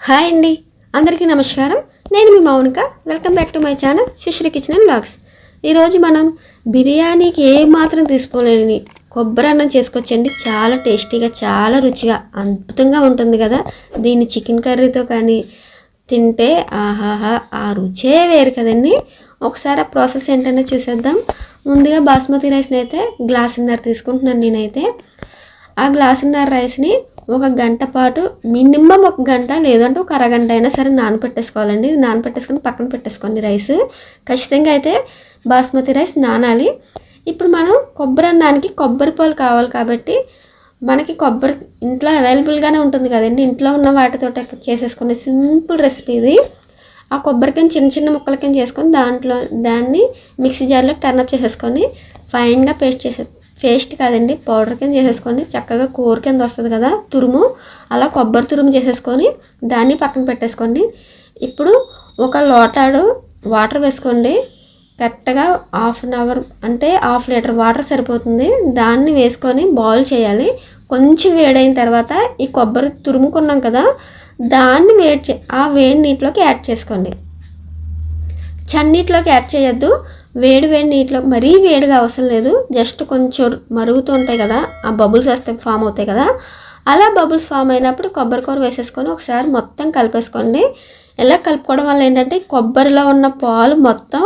Hi అండి, అందరికీ నమస్కారం. నేను మీ Mounika. Welcome back to my channel Sushree kitchen and vlogs. ఈరోజు మనం బిర్యానీకి ఏ మాత్రం తీసుకోలేని కొబ్బరి అన్నం చేసుకొచ్చండి. చాలా టేస్టీగా, చాలా రుచిగా, అద్భుతంగా ఉంటుంది కదా. దీన్ని చికెన్ కర్రీతో కానీ తింటే ఆహాహా, ఆ రుచే వేరు కదండి. ఒకసారి ఆ ప్రాసెస్ ఏంటనే చూసేద్దాం. ముందుగా బాస్మతి రైస్ని అయితే గ్లాసున్నర తీసుకుంటున్నాను నేనైతే. ఆ గ్లాసున్నర రైస్ని ఒక గంట పాటు, మినిమం ఒక గంట లేదంటే ఒక అరగంట అయినా సరే నానపెట్టేసుకోవాలండి. నానపెట్టేసుకొని పక్కన పెట్టేసుకోండి రైస్. ఖచ్చితంగా అయితే బాస్మతి రైస్ నానాలి. ఇప్పుడు మనం కొబ్బరి అన్నానికి కొబ్బరి పాలు కావాలి కాబట్టి మనకి కొబ్బరి ఇంట్లో అవైలబుల్గానే ఉంటుంది కదండి. ఇంట్లో ఉన్న వాటితో చేసేసుకునే సింపుల్ రెసిపీ ఇది. ఆ కొబ్బరికాయని చిన్న చిన్న ముక్కల కింద చేసుకొని దాన్ని మిక్సీ జార్లో టర్నప్ చేసేసుకొని ఫైన్గా పేస్ట్ కాదండి, పౌడర్ కింద చేసేసుకొని చక్కగా కూర కింద వస్తుంది కదా తురుము, అలా కొబ్బరి తురుము చేసేసుకొని దాన్ని పక్కన పెట్టేసుకోండి. ఇప్పుడు ఒక లోటాడు వాటర్ వేసుకోండి. కరెక్ట్గా హాఫ్ అన్ అవర్ అంటే హాఫ్ లీటర్ వాటర్ సరిపోతుంది. దాన్ని వేసుకొని బాయిల్ చేయాలి. కొంచెం వేడైన తర్వాత ఈ కొబ్బరి తురుముకున్నాం కదా, దాన్ని ఆ వేడి నీటిలోకి యాడ్ చేసుకోండి. చన్నీటిలోకి యాడ్ చేయొద్దు. వేడి నీటిలో మరీ వేడిగా అవసరం లేదు. జస్ట్ కొంచెం మరుగుతూ ఉంటాయి కదా, ఆ బబుల్స్ వస్తే ఫామ్ అవుతాయి కదా, అలా బబుల్స్ ఫామ్ అయినప్పుడు కొబ్బరి కూర వేసేసుకొని ఒకసారి మొత్తం కలిపేసుకోండి. ఇలా కలుపుకోవడం వల్ల ఏంటంటే కొబ్బరిలో ఉన్న పాలు మొత్తం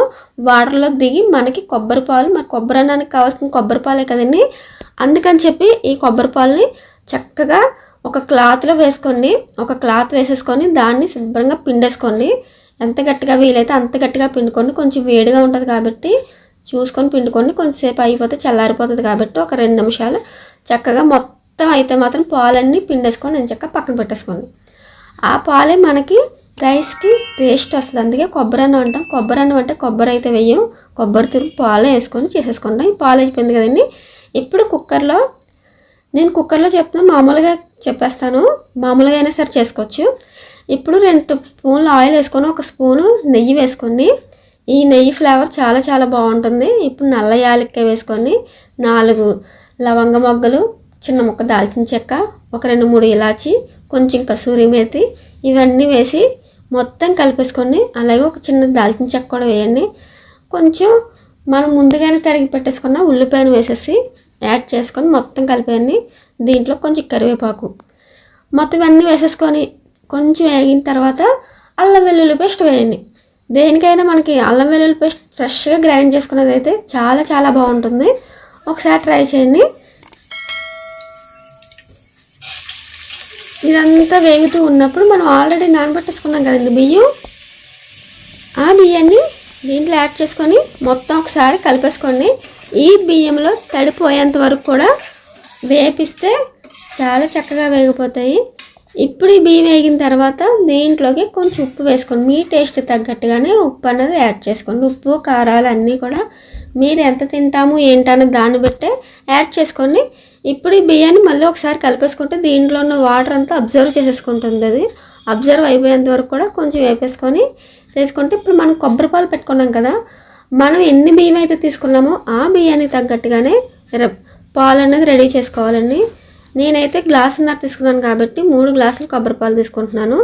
వాటర్లో దిగి మనకి కొబ్బరి పాలు, మరి కొబ్బరి అన్నానికి కావాల్సిన కొబ్బరి పాలే కదండి. అందుకని చెప్పి ఈ కొబ్బరి పాలని చక్కగా ఒక క్లాత్లో వేసుకోండి. ఒక క్లాత్ వేసేసుకొని దాన్ని శుభ్రంగా పిండేసుకోండి. ఎంత గట్టిగా వీలైతే అంత గట్టిగా పిండుకోండి. కొంచెం వేడిగా ఉంటుంది కాబట్టి చూసుకొని పిండుకోండి. కొంచెంసేపు అయిపోతే చల్లారిపోతుంది కాబట్టి ఒక 2 నిమిషాలు చక్కగా మొత్తం అయితే మాత్రం పాలన్నీ పిండేసుకొని నేను చక్కగా పక్కన పెట్టేసుకోండి. ఆ పాలే మనకి రైస్కి టేస్ట్ వస్తుంది. అందుకే కొబ్బరి అన్నం అంటాం. కొబ్బరి అన్నం అంటే కొబ్బరి అయితే వేయం, కొబ్బరి తురుము పాలే వేసుకొని చేసేసుకోండి. పాలు అయిపోయింది కదండి. ఇప్పుడు నేను కుక్కర్లో చెప్తున్నా, మామూలుగా చెప్పేస్తాను, మామూలుగా అయినా సరే చేసుకోవచ్చు. ఇప్పుడు 2 స్పూన్లు ఆయిల్ వేసుకొని ఒక స్పూను నెయ్యి వేసుకోండి. ఈ నెయ్యి ఫ్లేవర్ చాలా చాలా బాగుంటుంది. ఇప్పుడు నల్ల యాలక్కాయ వేసుకొని 4 లవంగ మొగ్గలు, చిన్న ముక్క దాల్చిన చెక్క, ఒక 2-3 ఇలాచి, కొంచెం కసూరి మేతి, ఇవన్నీ వేసి మొత్తం కలిపేసుకోండి. అలాగే ఒక చిన్న దాల్చిన చెక్క కూడా వేయండి. కొంచెం మనం ముందుగానే తరిగి పెట్టేసుకున్న ఉల్లిపాయను వేసేసి యాడ్ చేసుకొని మొత్తం కలిపేయండి. దీంట్లో కొంచెం కరివేపాకు, మొత్తం ఇవన్నీ వేసేసుకొని కొంచెం వేగిన తర్వాత అల్లం వెల్లుల్లి పేస్ట్ వేయండి. దేనికైనా మనకి అల్లం వెల్లుల్లి పేస్ట్ ఫ్రెష్గా గ్రైండ్ చేసుకునేది అయితే చాలా చాలా బాగుంటుంది. ఒకసారి ట్రై చేయండి. ఇదంతా వేగుతూ ఉన్నప్పుడు మనం ఆల్రెడీ నానబెట్టేసుకున్నాం కదండి బియ్యం, ఆ బియ్యాన్ని దీంట్లో యాడ్ చేసుకొని మొత్తం ఒకసారి కలిపేసుకోండి. ఈ బియ్యంలో తడిపోయేంత వరకు కూడా వేపిస్తే చాలా చక్కగా వేగిపోతాయి. ఇప్పుడు ఈ బియ్యం వేగిన తర్వాత దీంట్లోకి కొంచెం ఉప్పు వేసుకోండి. మీ టేస్ట్ తగ్గట్టుగానే ఉప్పు అనేది యాడ్ చేసుకోండి. ఉప్పు కారాలు అన్నీ కూడా మీరు ఎంత తింటాము ఏంటనే దాన్ని బట్టే యాడ్ చేసుకోండి. ఇప్పుడు ఈ బియ్యాన్ని మళ్ళీ ఒకసారి కలిపేసుకుంటే దీంట్లో ఉన్న వాటర్ అంతా అబ్జర్వ్ చేసేసుకుంటుంది. అది అబ్జర్వ్ అయిపోయేంత వరకు కూడా కొంచెం వేపేసుకొని తీసుకుంటే ఇప్పుడు మనం కొబ్బరి పాలు పెట్టుకున్నాం కదా, మనం ఎన్ని బియ్యం అయితే తీసుకున్నామో ఆ బియ్యానికి తగ్గట్టుగానే పాలు అనేది రెడీ చేసుకోవాలండి. నేనైతే గ్లాసున్నర తీసుకున్నాను కాబట్టి 3 గ్లాసులు కొబ్బరి పాలు తీసుకుంటున్నాను.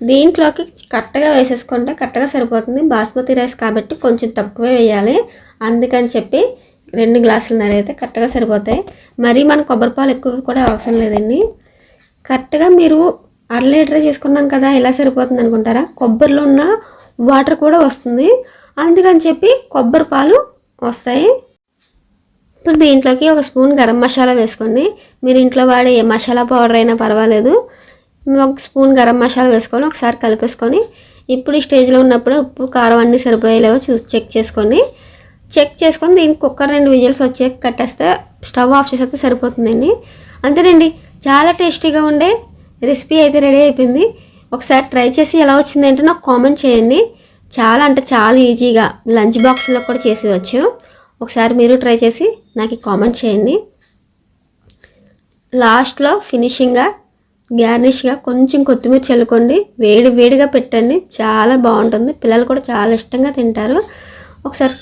దీంట్లోకి కరెక్ట్గా వేసేసుకుంటే కరెక్ట్గా సరిపోతుంది. బాస్మతి రైస్ కాబట్టి కొంచెం తక్కువే వేయాలి. అందుకని చెప్పి 2 గ్లాసులున్నర అయితే కరెక్ట్గా సరిపోతాయి. మరీ మన కొబ్బరి పాలు ఎక్కువ కూడా అవసరం లేదండి. కరెక్ట్గా మీరు 1/2 లీటర్ చేసుకున్నాం కదా ఇలా సరిపోతుంది అనుకుంటారా, కొబ్బరిలో ఉన్న వాటర్ కూడా వస్తుంది. అందుకని చెప్పి కొబ్బరి పాలు వస్తాయి. ఇప్పుడు దీంట్లోకి ఒక స్పూన్ గరం మసాలా వేసుకోండి. మీరు ఇంట్లో వాడే ఏ మసాలా పౌడర్ అయినా పర్వాలేదు. ఒక స్పూన్ గరం మసాలా వేసుకొని ఒకసారి కలిపేసుకొని ఇప్పుడు ఈ స్టేజ్లో ఉన్నప్పుడు ఉప్పు కారం అన్నీ సరిపోయేలేవో చెక్ చేసుకొని దీనికి కుక్కర్ 2 విజిల్స్ వచ్చే కట్టేస్తే స్టవ్ ఆఫ్ చేసేస్తే సరిపోతుందండి. అంతేనండి, చాలా టేస్టీగా ఉండే రెసిపీ అయితే రెడీ అయిపోయింది. ఒకసారి ట్రై చేసి ఎలా వచ్చిందంటే నాకు కామెంట్ చేయండి. చాలా అంటే చాలా ఈజీగా లంచ్ బాక్స్లో కూడా చేసేవచ్చు. ఒకసారి మీరు ట్రై చేసి నాకు కామెంట్ చేయండి. లాస్ట్లో ఫినిషింగ్గా గార్నిష్గా కొంచెం కొత్తిమీర చల్లుకోండి. వేడిగా పెట్టండి, చాలా బాగుంటుంది. పిల్లలు కూడా చాలా ఇష్టంగా తింటారు. ఒకసారి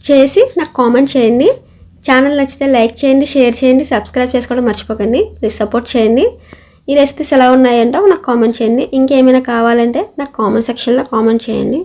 చేసి నాకు కామెంట్ చేయండి. ఛానల్ నచ్చితే లైక్ చేయండి, షేర్ చేయండి, సబ్స్క్రైబ్ చేసుకోవడం మర్చిపోకండి. ప్లీజ్ సపోర్ట్ చేయండి. ఈ రెసిపీస్ ఎలా ఉన్నాయంటో నాకు కామెంట్ చేయండి. ఇంకేమైనా కావాలంటే నాకు కామెంట్ సెక్షన్లో కామెంట్ చేయండి.